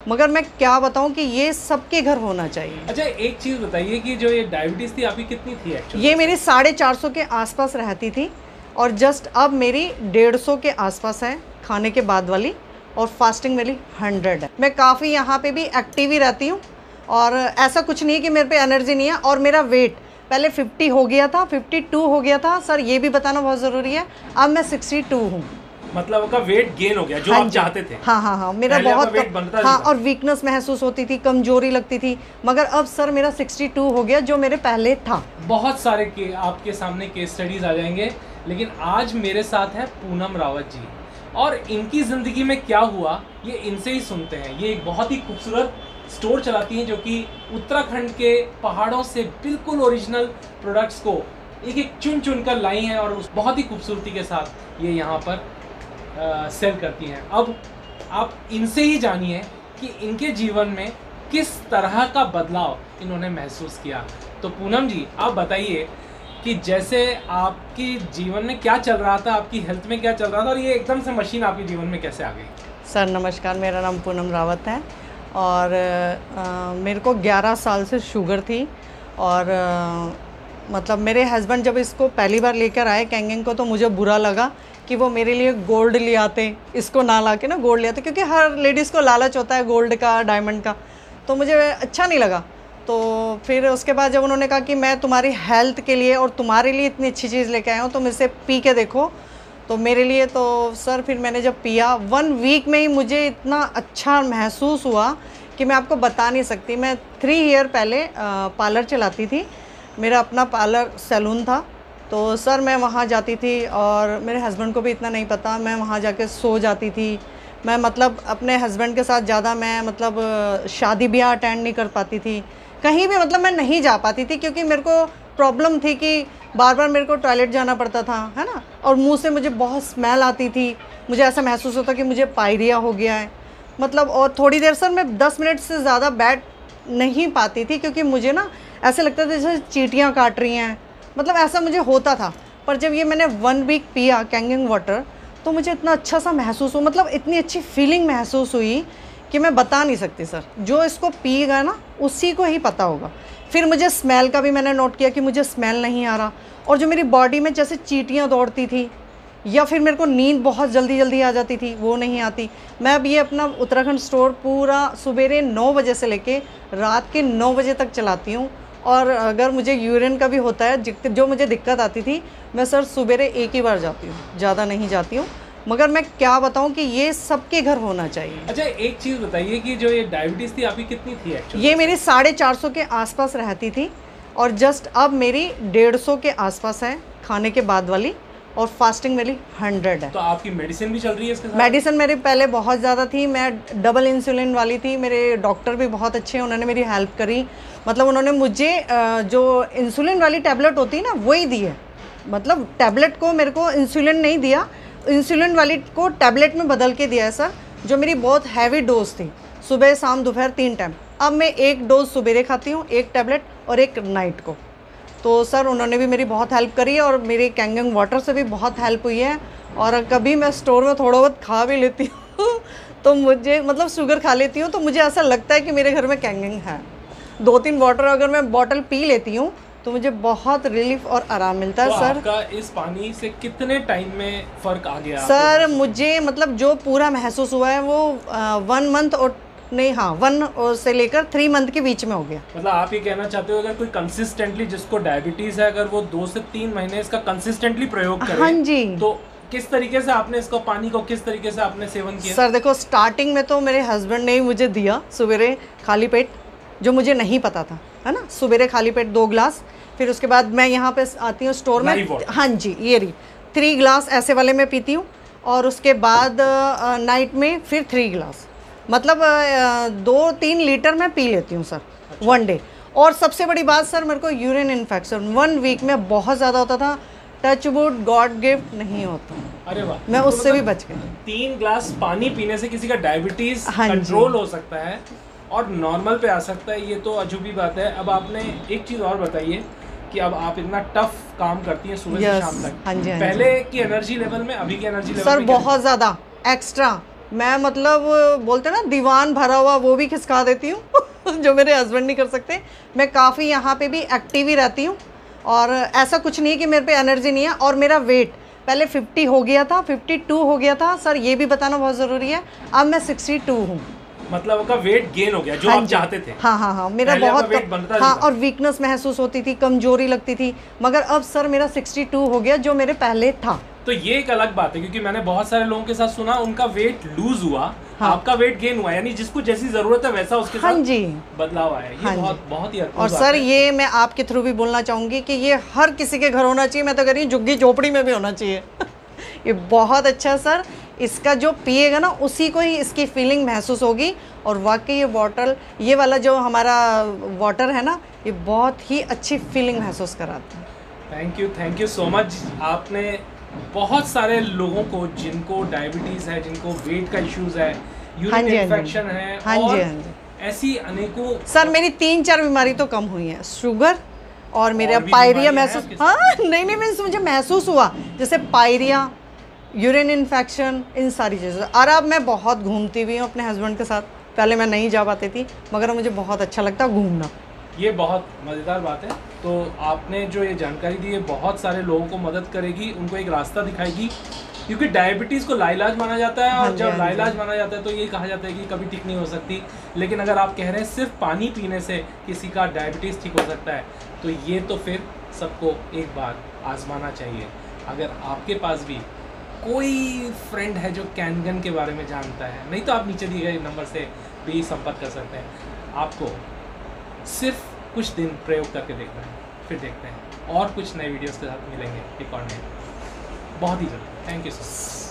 मगर मैं क्या बताऊं कि ये सबके घर होना चाहिए। अच्छा, एक चीज़ बताइए कि जो ये डायबिटीज़ थी आपकी कितनी थी एक्चुअली? ये मेरी 450 के आसपास रहती थी और जस्ट अब मेरी 150 के आसपास है खाने के बाद वाली, और फास्टिंग वाली 100 है। मैं काफ़ी यहाँ पे भी एक्टिव ही रहती हूँ और ऐसा कुछ नहीं है कि मेरे पे एनर्जी नहीं है। और मेरा वेट पहले 50 हो गया था, 52 हो गया था सर, ये भी बताना बहुत ज़रूरी है। अब मैं 62 हूँ। मतलब आपका वेट गेन हो गया जो आप चाहते थे? हाँ, मेरा बहुत वेट बनता हाँ, और वीकनेस महसूस होती थी, कमजोरी लगती थी, मगर अब सर मेरा 62 हो गया जो मेरे पहले था। बहुत सारे आपके सामने केस स्टडीज आ जाएंगे, लेकिन आज मेरे साथ है पूनम रावत जी, और इनकी ज़िंदगी में क्या हुआ ये इनसे ही सुनते हैं। ये एक बहुत ही खूबसूरत स्टोर चलाती हैं जो कि उत्तराखंड के पहाड़ों से बिल्कुल ओरिजिनल प्रोडक्ट्स को एक एक चुन चुन कर लाई हैं और उस बहुत ही खूबसूरती के साथ ये यहाँ पर सेल करती हैं। अब आप इनसे ही जानिए कि इनके जीवन में किस तरह का बदलाव इन्होंने महसूस किया। तो पूनम जी, आप बताइए कि जैसे आपके जीवन में क्या चल रहा था, आपकी हेल्थ में क्या चल रहा था, और ये एकदम से मशीन आपके जीवन में कैसे आ गई? सर नमस्कार, मेरा नाम पूनम रावत है और मेरे को 11 साल से शुगर थी। और मतलब मेरे हस्बैंड जब इसको पहली बार लेकर आए कैंगिंग को, तो मुझे बुरा लगा कि वो मेरे लिए गोल्ड ले आते, इसको ना ला के ना गोल्ड ले आते, क्योंकि हर लेडीज़ को लालच होता है गोल्ड का, डायमंड का, तो मुझे अच्छा नहीं लगा। तो फिर उसके बाद जब उन्होंने कहा कि मैं तुम्हारी हेल्थ के लिए और तुम्हारे लिए इतनी अच्छी चीज़ लेके आया हूँ, तुम इसे पी के देखो, तो मेरे लिए तो सर फिर मैंने जब पिया 1 वीक में ही मुझे इतना अच्छा महसूस हुआ कि मैं आपको बता नहीं सकती। मैं 3 ईयर पहले पार्लर चलाती थी, मेरा अपना पार्लर सैलून था, तो सर मैं वहाँ जाती थी और मेरे हस्बैंड को भी इतना नहीं पता, मैं वहाँ जाके सो जाती थी। मैं मतलब अपने हस्बैंड के साथ ज़्यादा मैं मतलब शादी ब्याह अटेंड नहीं कर पाती थी, कहीं भी मतलब मैं नहीं जा पाती थी, क्योंकि मेरे को प्रॉब्लम थी कि बार बार मेरे को टॉयलेट जाना पड़ता था, है ना, और मुंह से मुझे बहुत स्मेल आती थी, मुझे ऐसा महसूस होता कि मुझे पायरिया हो गया है मतलब। और थोड़ी देर सर मैं 10 मिनट से ज़्यादा बैठ नहीं पाती थी, क्योंकि मुझे ना ऐसे लगता था जैसे चींटियाँ काट रही हैं, मतलब ऐसा मुझे होता था। पर जब ये मैंने 1 वीक पिया कैंगिंग वाटर, तो मुझे इतना अच्छा सा महसूस हुआ, मतलब इतनी अच्छी फीलिंग महसूस हुई कि मैं बता नहीं सकती सर। जो इसको पिएगा ना उसी को ही पता होगा। फिर मुझे स्मेल का भी मैंने नोट किया कि मुझे स्मेल नहीं आ रहा, और जो मेरी बॉडी में जैसे चींटियाँ दौड़ती थी या फिर मेरे को नींद बहुत जल्दी जल्दी आ जाती थी, वो नहीं आती। मैं अब ये अपना उत्तराखंड स्टोर पूरा सवेरे 9 बजे से लेके रात के 9 बजे तक चलाती हूँ। और अगर मुझे यूरिन का भी होता है, जो मुझे दिक्कत आती थी, मैं सर सवेरे एक ही बार जाती हूँ, ज़्यादा नहीं जाती हूँ। मगर मैं क्या बताऊँ कि ये सबके घर होना चाहिए। अच्छा, एक चीज़ बताइए कि जो ये डायबिटीज़ थी आपकी कितनी थी एक्चुअली? ये मेरी 450 के आसपास रहती थी और जस्ट अब मेरी 150 के आसपास है खाने के बाद वाली, और फास्टिंग वाली 100 है। तो आपकी मेडिसिन भी चल रही है इसके साथ? मेडिसिन मेरी पहले बहुत ज़्यादा थी, मैं डबल इंसुलिन वाली थी। मेरे डॉक्टर भी बहुत अच्छे हैं, उन्होंने मेरी हेल्प करी। मतलब उन्होंने मुझे जो इंसुलिन वाली टैबलेट होती है ना वही दी है, मतलब टैबलेट को मेरे को इंसुलिन नहीं दिया, इंसुलिन वाली को टैबलेट में बदल के दिया है सर, जो मेरी बहुत हैवी डोज थी, सुबह शाम दोपहर 3 टाइम। अब मैं 1 डोज सुबह खाती हूँ, 1 टैबलेट, और 1 नाइट को। तो सर उन्होंने भी मेरी बहुत हेल्प करी है, और मेरे कैंगिंग वाटर से भी बहुत हेल्प हुई है। और कभी मैं स्टोर में थोड़ा बहुत खा भी लेती हूँ तो मुझे मतलब शुगर खा लेती हूँ, तो मुझे ऐसा लगता है कि मेरे घर में कैंगिंग है। 2-3 वाटर अगर मैं बॉटल पी लेती हूँ तो मुझे बहुत रिलीफ और आराम मिलता है। तो सर आपका इस पानी से कितने टाइम में फ़र्क आ गया? सर मुझे मतलब जो पूरा महसूस हुआ है वो 1 मंथ और नहीं, हाँ 1 से लेकर 3 मंथ के बीच में हो गया। मतलब आप ये कहना चाहते हो अगर कोई कंसिस्टेंटली जिसको डायबिटीज़ है, अगर वो 2 से 3 महीने इसका कंसिस्टेंटली प्रयोग करे, हाँ जी, तो किस तरीके से आपने इसको पानी को किस तरीके से आपने सेवन किया? सर देखो, स्टार्टिंग में तो मेरे हस्बैंड ने ही मुझे दिया सवेरे खाली पेट, जो मुझे नहीं पता था, है ना, सवेरे खाली पेट 2 ग्लास। फिर उसके बाद मैं यहाँ पे आती हूँ स्टोर में, हाँ जी, ये रही 3 ग्लास ऐसे वाले में पीती हूँ, और उसके बाद नाइट में फिर 3 ग्लास, मतलब 2-3 लीटर मैं पी लेती हूँ सर 1 डे। और सबसे बड़ी बात सर, मेरे को यूरिन इन्फेक्शन 1 वीक में बहुत ज़्यादा होता था, टच वुड गॉड गिफ्ट नहीं होता। अरे वाह, मैं उससे भी बच गई। 3 ग्लास पानी पीने से किसी का डायबिटीज़ हाँ कंट्रोल हो सकता है और नॉर्मल पे आ सकता है, ये तो अजूबी बात है। अब आपने एक चीज़ और बताइए कि अब आप इतना टफ काम करती हैं सुबह से शाम तक, हाँ जी, पहले की एनर्जी लेवल में अभी की एनर्जी लेवल सर में बहुत ज़्यादा एक्स्ट्रा, मैं मतलब बोलते हैं ना दीवान भरा हुआ, वो भी खिसका देती हूँ जो मेरे हस्बैंड नहीं कर सकते। मैं काफ़ी यहाँ पे भी एक्टिव ही रहती हूँ, और ऐसा कुछ नहीं है कि मेरे पे एनर्जी नहीं है। और मेरा वेट पहले 50 हो गया था, 52 हो गया था सर, ये भी बताना बहुत ज़रूरी है। अब मैं 62 हूँ। मतलब आपका वेट गेन हो गया जो आप चाहते थे। हाँ हाँ हाँ, मेरा बहुत वेट बनता था। हाँ, और वीकनेस महसूस होती थी, कमजोरी लगती थी, मगर अब सर मेरा 62 हो गया जो मेरे पहले था। तो ये एक अलग बात है, क्योंकि मैंने बहुत सारे लोगों के साथ सुना उनका वेट लूज हुआ, हाँ। आपका वेट गेन हुआ, यानी जिसको जैसी जरूरत है वैसा उसके साथ जी बदलाव आया। ये बहुत ही अद्भुत। और सर ये मैं आपके थ्रू भी बोलना चाहूंगी कि ये हर किसी के घर होना चाहिए। मैं तो कह रही हूँ झुग्गी झोपड़ी में भी होना चाहिए ये बहुत अच्छा सर, इसका जो पिएगा ना उसी को ही इसकी फीलिंग महसूस होगी। और वाकई ये बॉटल, ये वाला जो हमारा वाटर है ना, ये बहुत ही अच्छी फीलिंग महसूस कराता है। Thank you so much. आपने बहुत सारे लोगों को जिनको डायबिटीज़ है, जिनको वेट का इश्यूज है, यूरिन इन्फेक्शन है, और ऐसी अनेकों सर मेरी 3-4 बीमारी तो कम हुई है, शुगर और मेरा पायरिया महसूस, हाँ नहीं मीन्स मुझे महसूस हुआ जैसे पायरिया, यूरिन इन्फेक्शन, इन सारी चीज़ों। और अब मैं बहुत घूमती भी हूँ अपने हस्बैंड के साथ, पहले मैं नहीं जा पाती थी, मगर मुझे बहुत अच्छा लगता है घूमना। ये बहुत मज़ेदार बात है। तो आपने जो ये जानकारी दी है बहुत सारे लोगों को मदद करेगी, उनको एक रास्ता दिखाएगी, क्योंकि डायबिटीज़ को लाइलाज माना जाता है, और जब लाइलाज माना जाता है तो ये कहा जाता है कि कभी ठीक नहीं हो सकती। लेकिन अगर आप कह रहे हैं सिर्फ पानी पीने से किसी का डायबिटीज़ ठीक हो सकता है, तो ये तो फिर सबको एक बार आजमाना चाहिए। अगर आपके पास भी कोई फ्रेंड है जो कैनगन के बारे में जानता है, नहीं तो आप नीचे दिए गए नंबर से भी संपर्क कर सकते हैं। आपको सिर्फ कुछ दिन प्रयोग करके देखना है, फिर देखते हैं और कुछ नए वीडियोस के साथ मिलेंगे एक और नए बहुत ही जल्द। Thank you so much.